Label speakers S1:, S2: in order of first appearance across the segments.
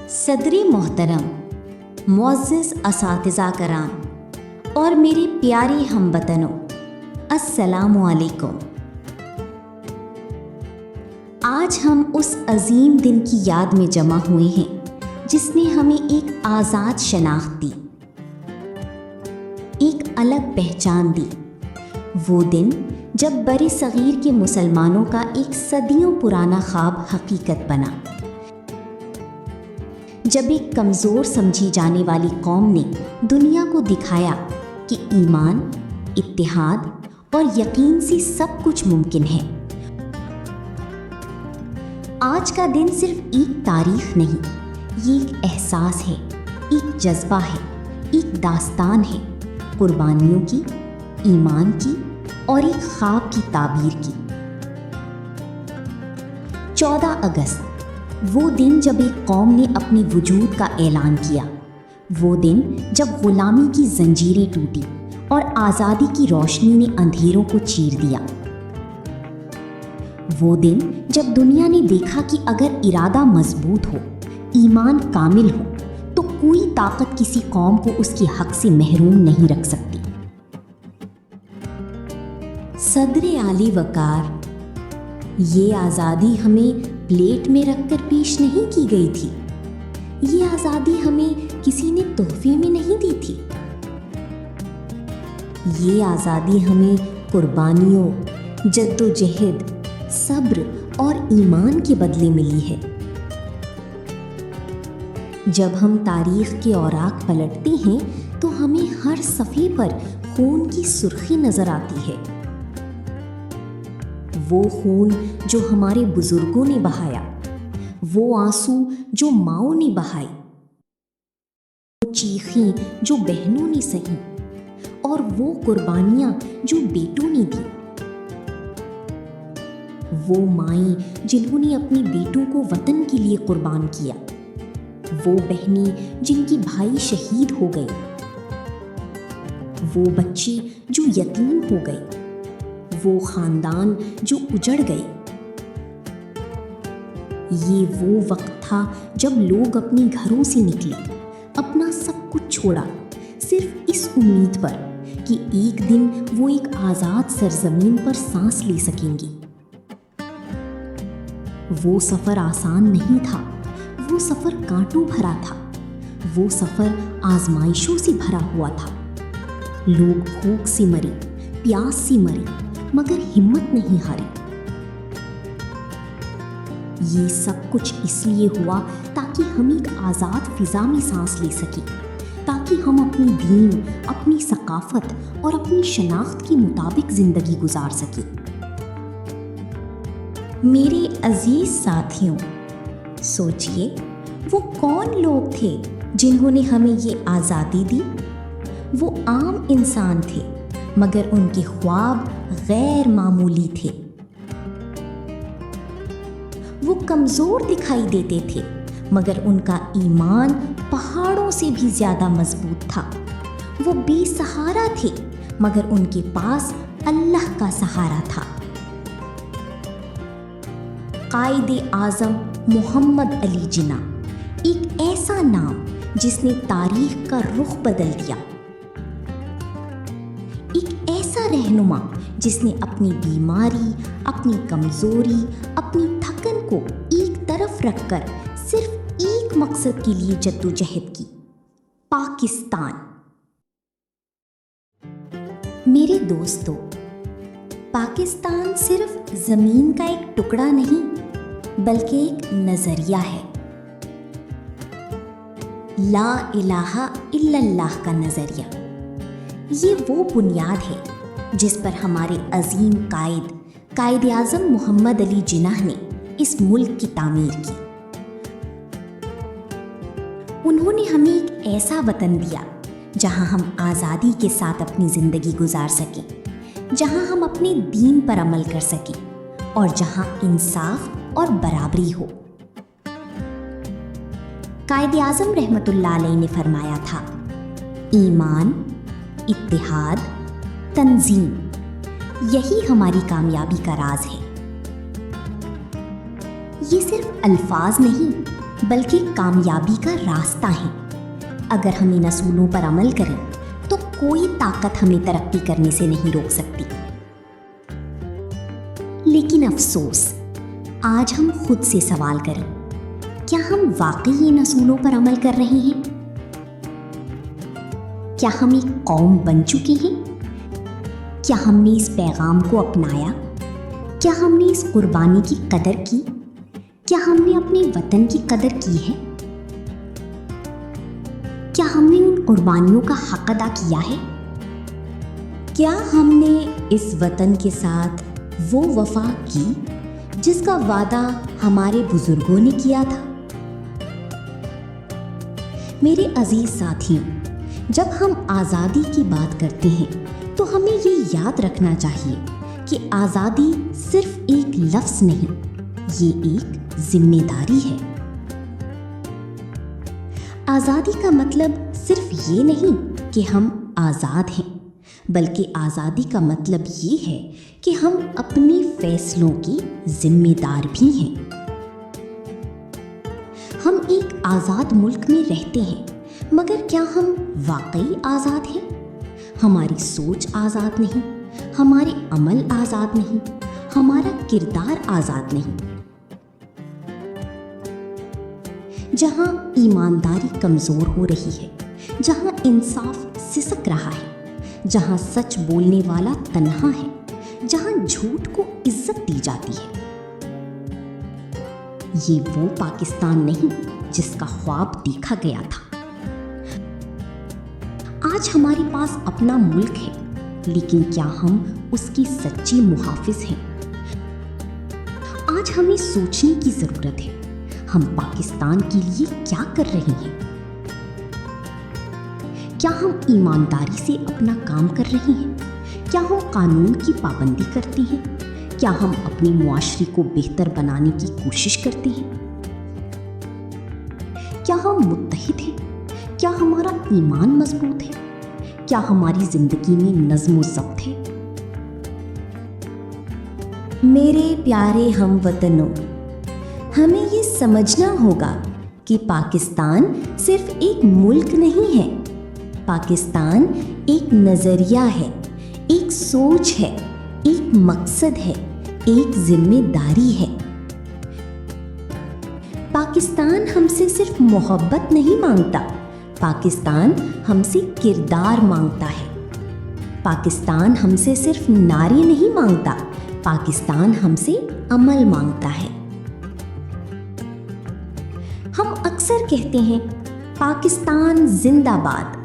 S1: صدری محترم، معزز اساتذہ کرام اور میرے پیارے ہم وطنوں، السلام علیکم۔ آج ہم اس عظیم دن کی یاد میں جمع ہوئے ہیں جس نے ہمیں ایک آزاد شناخت دی، ایک الگ پہچان دی۔ وہ دن جب بر صغیر کے مسلمانوں کا ایک صدیوں پرانا خواب حقیقت بنا، جب ایک کمزور سمجھی جانے والی قوم نے دنیا کو دکھایا کہ ایمان، اتحاد اور یقین سے سب کچھ ممکن ہے۔ آج کا دن صرف ایک تاریخ نہیں، یہ ایک احساس ہے، ایک جذبہ ہے، ایک داستان ہے، قربانیوں کی، ایمان کی اور ایک خواب کی تعبیر کی۔ 14 اگست، وہ دن جب ایک قوم نے اپنے وجود کا اعلان کیا، وہ دن جب غلامی کی زنجیریں ٹوٹی اور آزادی کی روشنی نے اندھیروں کو چیر دیا۔ وہ دن جب دنیا نے دیکھا کہ اگر ارادہ مضبوط ہو، ایمان کامل ہو، تو کوئی طاقت کسی قوم کو اس کے حق سے محروم نہیں رکھ سکتی۔ صدر اعلی وقار، یہ آزادی ہمیں پلیٹ میں رکھ کر پیش نہیں کی گئی تھی، یہ آزادی ہمیں کسی نے تحفے میں نہیں دی تھی، یہ آزادی ہمیں قربانیوں، جدوجہد، صبر اور ایمان کے بدلے ملی ہے۔ جب ہم تاریخ کے اوراق پلٹتے ہیں تو ہمیں ہر صفحے پر خون کی سرخی نظر آتی ہے، وہ خون جو ہمارے بزرگوں نے بہایا، وہ آنسو جو ماؤں نے بہائے، وہ چیخیں جو بہنوں نے سہی اور وہ قربانیاں جو بیٹوں نے دی، وہ مائیں جنہوں نے اپنے بیٹوں کو وطن کے لیے قربان کیا، وہ بہنیں جن کی بھائی شہید ہو گئے، وہ بچے جو یتیم ہو گئے، وہ خاندان جو اجڑ گئے۔ یہ وہ وقت تھا جب لوگ اپنے گھروں سے نکلے، اپنا سب کچھ چھوڑا، صرف اس امید پر کہ ایک دن وہ ایک آزاد سرزمین پر سانس لے سکیں گے۔ وہ سفر آسان نہیں تھا، وہ سفر کانٹوں بھرا تھا، وہ سفر آزمائشوں سے بھرا ہوا تھا۔ لوگ بھوک سے مرے، پیاس سے مرے، مگر ہمت نہیں ہاری۔ یہ سب کچھ اس لیے ہوا تاکہ ہم ایک آزاد فضا میں سانس لے سکیں، تاکہ ہم اپنی دین، اپنی ثقافت اور اپنی شناخت کے مطابق زندگی گزار سکیں۔ میرے عزیز ساتھیوں، سوچئے وہ کون لوگ تھے جنہوں نے ہمیں یہ آزادی دی؟ وہ عام انسان تھے، مگر ان کے خواب غیر معمولی تھے۔ وہ کمزور دکھائی دیتے تھے، مگر ان کا ایمان پہاڑوں سے بھی زیادہ مضبوط تھا۔ وہ بے سہارا تھے، مگر ان کے پاس اللہ کا سہارا تھا۔ قائد اعظم محمد علی جناح، ایک ایسا نام جس نے تاریخ کا رخ بدل دیا، ایک ایسا رہنما جس نے اپنی بیماری، اپنی کمزوری، اپنی تھکن کو ایک طرف رکھ کر صرف ایک مقصد کے لیے جدوجہد کی، پاکستان۔ میرے دوستو، پاکستان صرف زمین کا ایک ٹکڑا نہیں بلکہ ایک نظریہ ہے، لا الہ الا اللہ کا نظریہ۔ یہ وہ بنیاد ہے جس پر ہمارے عظیم قائد اعظم محمد علی جناح نے اس ملک کی تعمیر کی۔ انہوں نے ہمیں ایک ایسا وطن دیا جہاں ہم آزادی کے ساتھ اپنی زندگی گزار سکیں، جہاں ہم اپنے دین پر عمل کر سکیں اور جہاں انصاف اور برابری ہو۔ قائد اعظم رحمۃ اللہ علیہ نے فرمایا تھا، ایمان، اتحاد، تنظیم، یہی ہماری کامیابی کا راز ہے۔ یہ صرف الفاظ نہیں बल्कि कामयाबी का रास्ता हैं। अगर हम इन असूलों पर अमल करें तो कोई ताकत हमें तरक्की करने से नहीं रोक सकती। लेकिन अफसोस, आज हम खुद से सवाल करें, क्या हम वाकई इन असूलों पर अमल कर रहे हैं? क्या हम एक कौम बन चुके हैं? क्या हमने इस पैगाम को अपनाया? क्या हमने इस कुर्बानी की कदर की? क्या हमने अपने वतन की कदर की है? क्या हमने उन कुर्बानियों का हक अदा किया है? क्या हमने इस वतन के साथ वो वफा की जिसका वादा हमारे बुजुर्गों ने किया था? मेरे अजीज साथियों, जब हम आज़ादी की बात करते हैं तो हमें ये याद रखना चाहिए कि आज़ादी सिर्फ एक लफ्ज़ नहीं, ये एक जिम्मेदारी है। आज़ादी का मतलब सिर्फ ये नहीं कि हम आज़ाद हैं, बल्कि आज़ादी का मतलब ये है कि हम अपने फैसलों के जिम्मेदार भी हैं। हम एक आज़ाद मुल्क में रहते हैं, मगर क्या हम वाकई आज़ाद हैं? हमारी सोच आज़ाद नहीं, हमारे अमल आज़ाद नहीं, हमारा किरदार आज़ाद नहीं। जहां ईमानदारी कमज़ोर हो रही है, जहां इंसाफ सिसक रहा है, जहां सच बोलने वाला तन्हा है, जहां झूठ को इज्जत दी जाती है, ये वो पाकिस्तान नहीं जिसका ख्वाब देखा गया था। आज हमारे पास अपना मुल्क है, लेकिन क्या हम उसकी सच्ची मुहाफिज हैं? आज हमें सोचने की जरूरत है, हम पाकिस्तान के लिए क्या कर रहे हैं? क्या हम ईमानदारी से अपना काम कर रहे हैं? क्या हम कानून की पाबंदी करते हैं? क्या हम अपने मुआशरे को बेहतर बनाने की कोशिश करते हैं? क्या हम मुत्तहिद हैं? क्या हमारा ईमान मजबूत है? क्या हमारी जिंदगी में नज़्म व ज़ब्त है? मेरे प्यारे हमवतनों, हमें ये समझना होगा कि पाकिस्तान सिर्फ एक मुल्क नहीं है। पाकिस्तान एक नज़रिया है, एक सोच है, एक मकसद है, एक जिम्मेदारी है। पाकिस्तान हमसे सिर्फ मोहब्बत नहीं मांगता, पाकिस्तान हमसे किरदार मांगता है। पाकिस्तान हमसे सिर्फ नारे नहीं मांगता, पाकिस्तान हमसे अमल मांगता है। हम अक्सर कहते हैं पाकिस्तान जिंदाबाद,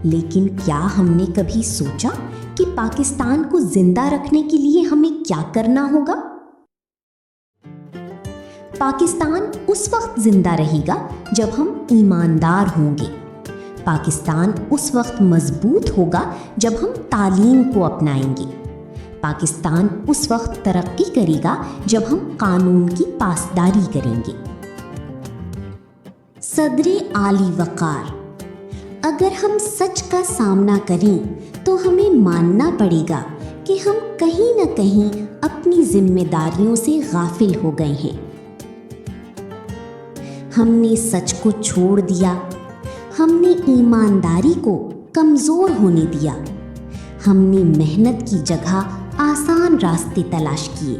S1: लेकिन क्या हमने कभी सोचा कि पाकिस्तान को जिंदा रखने के लिए हमें क्या करना होगा? पाकिस्तान उस वक्त जिंदा रहेगा जब हम ईमानदार होंगे। पाकिस्तान उस वक्त मजबूत होगा जब हम तालीम को अपनाएंगे। पाकिस्तान उस वक्त तरक्की करेगा जब हम कानून की पासदारी करेंगे। सदरे आली वकार, अगर हम सच का सामना करें तो हमें मानना पड़ेगा कि हम कहीं न कहीं अपनी जिम्मेदारियों से गाफिल हो गए हैं। हमने सच को छोड़ दिया, हमने ईमानदारी को कमज़ोर होने दिया, हमने मेहनत की जगह आसान रास्ते तलाश किए।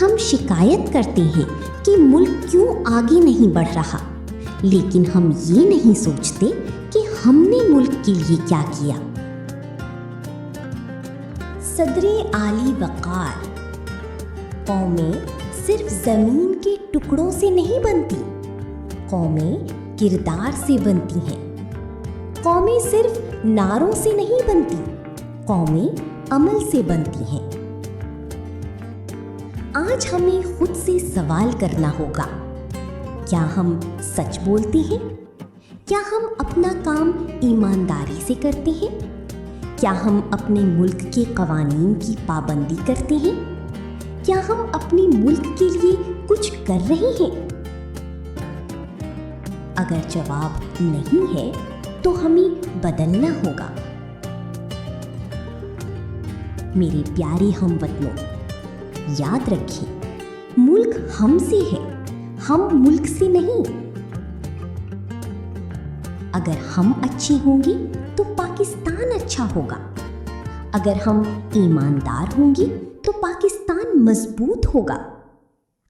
S1: हम शिकायत करते हैं कि मुल्क क्यों आगे नहीं बढ़ रहा, लेकिन हम ये नहीं सोचते कि हमने मुल्क के लिए क्या किया। सदरे आली वकार, कौमें सिर्फ ज़मीन के टुकड़ों से नहीं बनती, कौमें किरदार से बनती हैं। कौमें सिर्फ नारों से नहीं बनती, कौमें अमल से बनती हैं। आज हमें खुद से सवाल करना होगा, क्या हम सच बोलते हैं? क्या हम अपना काम ईमानदारी से करते हैं? क्या हम अपने मुल्क के कवानीन की पाबंदी करते हैं? क्या हम अपने मुल्क के लिए कुछ कर रहे हैं? अगर जवाब नहीं है तो हमें बदलना होगा। मेरे प्यारे हमवतनों, याद रखिए, मुल्क हमसे है, हम मुल्क से नहीं। अगर हम अच्छे होंगे तो पाकिस्तान अच्छा होगा। अगर हम ईमानदार होंगे तो पाकिस्तान मजबूत होगा।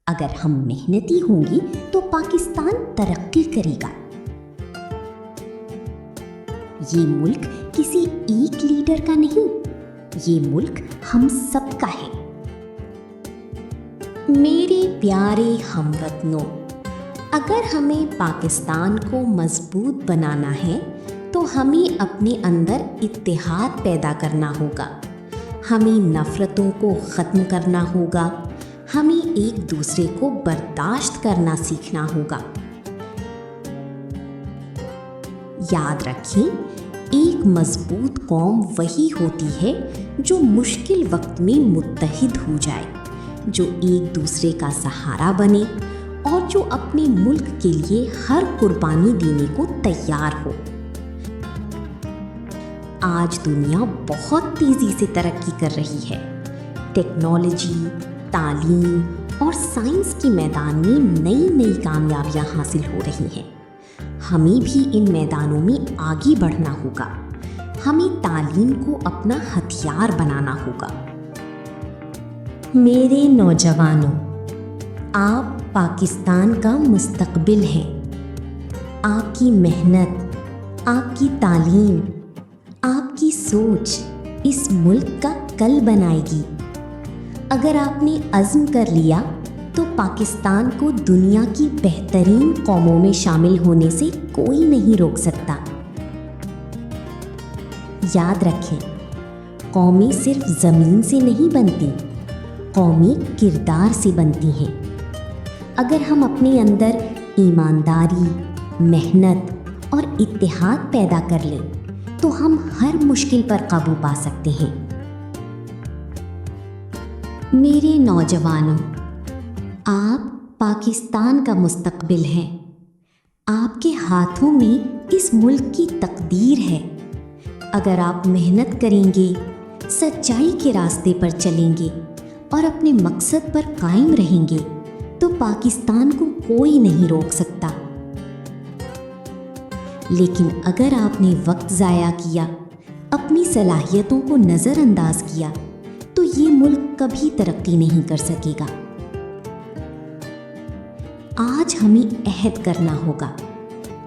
S1: अगर हम मेहनती होंगे तो पाकिस्तान तरक्की करेगा। ये मुल्क किसी एक लीडर का नहीं, ये मुल्क हम सबका है। मेरे प्यारे हमवतनों, अगर हमें पाकिस्तान को मजबूत बनाना है तो हमें अपने अंदर इत्तेहाद पैदा करना होगा। हमें नफ़रतों को ख़त्म करना होगा। हमें एक दूसरे को बर्दाश्त करना सीखना होगा। याद रखें, एक मजबूत कौम वही होती है जो मुश्किल वक्त में मुत्तहिद हो जाए, जो एक दूसरे का सहारा बने और जो अपने मुल्क के लिए हर कुर्बानी देने को तैयार हो। आज दुनिया बहुत तेज़ी से तरक्की कर रही है। टेक्नोलॉजी, तालीम और साइंस के मैदान में नई नई कामयाबियां हासिल हो रही हैं। हमें भी इन मैदानों में आगे बढ़ना होगा। हमें तालीम को अपना हथियार बनाना होगा। मेरे नौजवानों, आप पाकिस्तान का मुस्तकबिल हैं। आपकी मेहनत, आपकी तालीम, आपकी सोच इस मुल्क का कल बनाएगी। अगर आपने अज़्म कर लिया तो पाकिस्तान को दुनिया की बेहतरीन कौमों में शामिल होने से कोई नहीं रोक सकता। याद रखें, कौमें सिर्फ ज़मीन से नहीं बनती, कौमें किरदार से बनती हैं। अगर हम अपने अंदर ईमानदारी, मेहनत और इत्तेहाद पैदा कर लें तो हम हर मुश्किल पर काबू पा सकते हैं। मेरे नौजवानों, आप पाकिस्तान का मुस्तकबिल हैं। आपके हाथों में इस मुल्क की तकदीर है। अगर आप मेहनत करेंगे, सच्चाई के रास्ते पर चलेंगे और अपने मकसद पर कायम रहेंगे तो पाकिस्तान को कोई नहीं रोक सकता। लेकिन अगर आपने वक्त ज़ाया किया, अपनी सलाहियतों को नज़रअंदाज किया, तो ये मुल्क कभी तरक्की नहीं कर सकेगा। आज हमें अहद करना होगा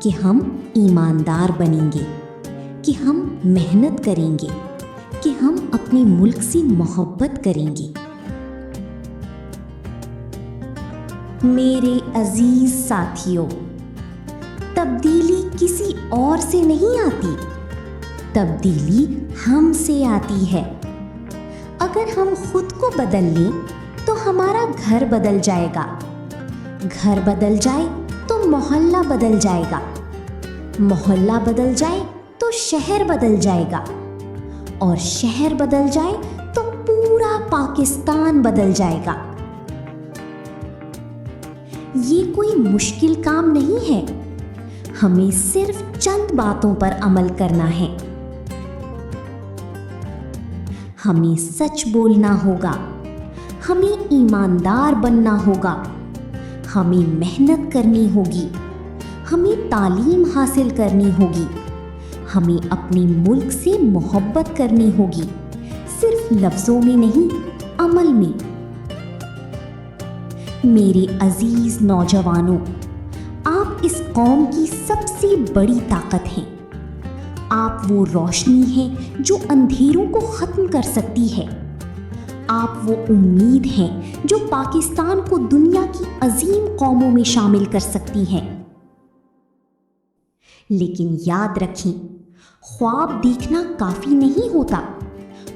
S1: कि हम ईमानदार बनेंगे, कि हम मेहनत करेंगे, कि हम अपने मुल्क से मोहब्बत करेंगे। मेरे अजीज साथियों, तब्दीली किसी और से नहीं आती, तब्दीली हमसे आती है। अगर हम खुद को बदल लें तो हमारा घर बदल जाएगा, घर बदल जाए तो मोहल्ला बदल जाएगा, मोहल्ला बदल जाए तो शहर बदल जाएगा, और शहर बदल जाए तो पूरा पाकिस्तान बदल जाएगा। ये कोई मुश्किल काम नहीं है। हमें सिर्फ चंद बातों पर अमल करना है। हमें सच बोलना होगा, हमें ईमानदार बनना होगा, हमें मेहनत करनी होगी, हमें तालीम हासिल करनी होगी, हमें अपने मुल्क से मोहब्बत करनी होगी, सिर्फ लफ्ज़ों में नहीं, अमल में। मेरे अजीज नौजवानों, आप इस कौम की सबसे बड़ी ताकत हैं। आप वो रोशनी हैं जो अंधेरों को ख़त्म कर सकती है। आप वो उम्मीद हैं जो पाकिस्तान को दुनिया की अजीम कौमों में शामिल कर सकती हैं। लेकिन याद रखें, ख्वाब देखना काफ़ी नहीं होता।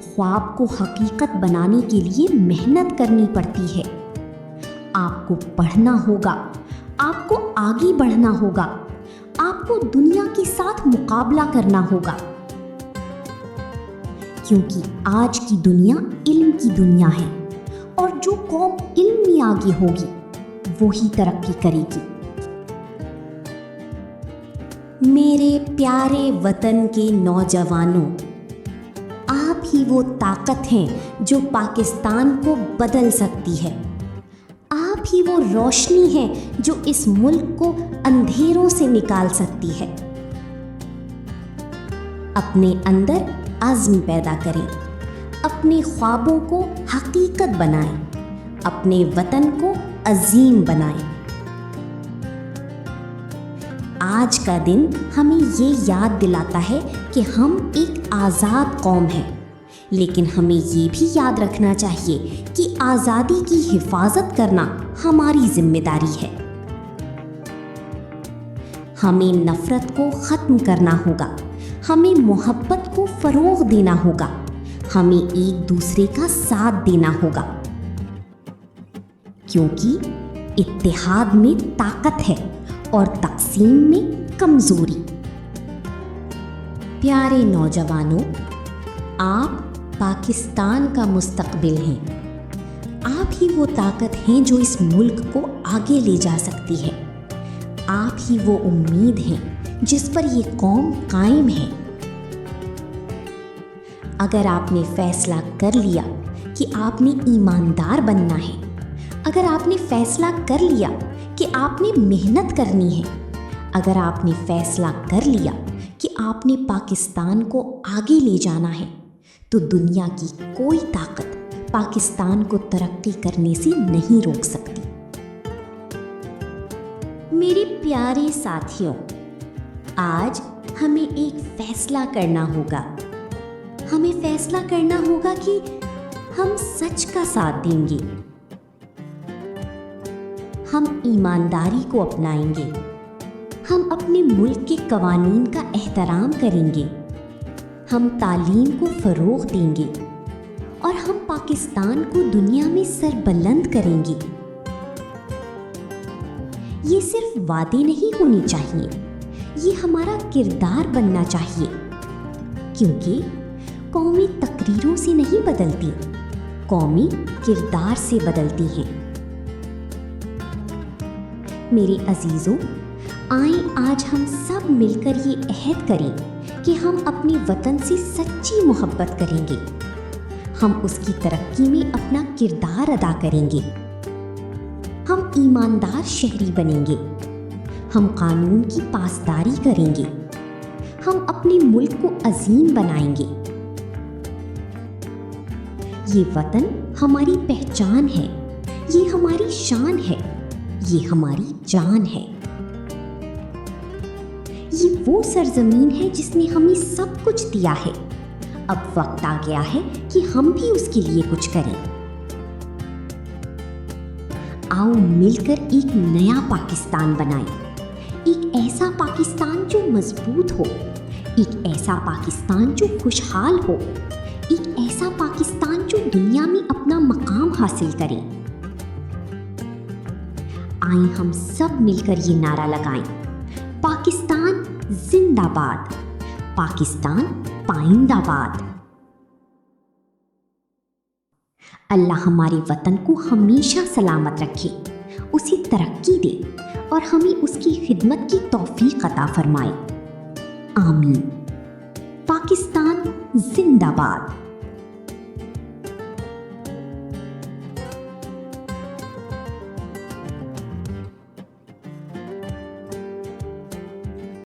S1: ख्वाब को हकीकत बनाने के लिए मेहनत करनी पड़ती है। आपको पढ़ना होगा, आपको आगे बढ़ना होगा, आपको दुनिया के साथ मुकाबला करना होगा, क्योंकि आज की दुनिया इल्म की दुनिया है और जो कौम इल्म में आगे होगी वो ही तरक्की करेगी। मेरे प्यारे वतन के नौजवानों, आप ही वो ताकत हैं जो पाकिस्तान को बदल सकती है। आप ही वो रोशनी है जो इस मुल्क को अंधेरों से निकाल सकती है। अपने अंदर अज़्म पैदा करें, अपने ख्वाबों को हकीकत बनाएं, अपने वतन को अजीम बनाएं। आज का दिन हमें ये याद दिलाता है कि हम एक आज़ाद कौम हैं, लेकिन हमें ये भी याद रखना चाहिए कि आज़ादी की हिफाजत करना हमारी जिम्मेदारी है। हमें नफ़रत को ख़त्म करना होगा, हमें मोहब्बत को फ़रोग़ देना होगा, हमें एक दूसरे का साथ देना होगा, क्योंकि इत्तेहाद में ताकत है और तक़सीम में कमज़ोरी। प्यारे नौजवानों, आप पाकिस्तान का मुस्तक़बिल हैं। आप ही वो ताकत हैं जो इस मुल्क को आगे ले जा सकती है। आप ही वो उम्मीद हैं जिस पर ये कौम कायम है। अगर आपने फ़ैसला कर लिया कि आपने ईमानदार बनना है, अगर आपने फ़ैसला कर लिया कि आपने मेहनत करनी है, अगर आपने फ़ैसला कर लिया कि आपने पाकिस्तान को आगे ले जाना है, तो दुनिया की कोई ताकत पाकिस्तान को तरक्की करने से नहीं रोक सकती। मेरे प्यारे साथियों, आज हमें एक फ़ैसला करना होगा। हमें फ़ैसला करना होगा कि हम सच का साथ देंगे, हम ईमानदारी को अपनाएंगे, हम अपने मुल्क के कवानीन का एहतराम करेंगे, हम तालीम को फ़रोग़ देंगे और हम पाकिस्तान को दुनिया में सरबुलंद करेंगे। ये सिर्फ वादे नहीं होने चाहिए, ये हमारा किरदार बनना चाहिए, क्योंकि कौमें तकरीरों से नहीं बदलती, कौमें किरदार से बदलती हैं। मेरे अजीज़ों, आएं आज हम सब मिलकर ये अहद करें कि हम अपने वतन से सच्ची मोहब्बत करेंगे, हम उसकी तरक्की में अपना किरदार अदा करेंगे, हम ईमानदार शहरी बनेंगे, हम कानून की पासदारी करेंगे, हम अपने मुल्क को अजीम बनाएंगे। ये वतन हमारी पहचान है, ये हमारी शान है, ये हमारी जान है। ये वो सरजमीन है जिसने हमें सब कुछ दिया है। अब वक्त आ गया है कि हम भी उसके लिए कुछ करें। आओ मिलकर एक नया पाकिस्तान बनाएं, एक ऐसा पाकिस्तान जो मजबूत हो, एक ऐसा पाकिस्तान जो खुशहाल हो, एक ऐसा पाकिस्तान जो दुनिया में अपना मकाम हासिल करे। आइए हम सब मिलकर ये नारा लगाएं, पाकिस्तान जिंदाबाद, पाकिस्तान पाइंदाबाद। अल्लाह हमारे वतन को हमेशा सलामत रखे, उसे तरक्की दे और हमें उसकी खिदमत की तौफीक अता फरमाए। आमीन। पाकिस्तान जिंदाबाद।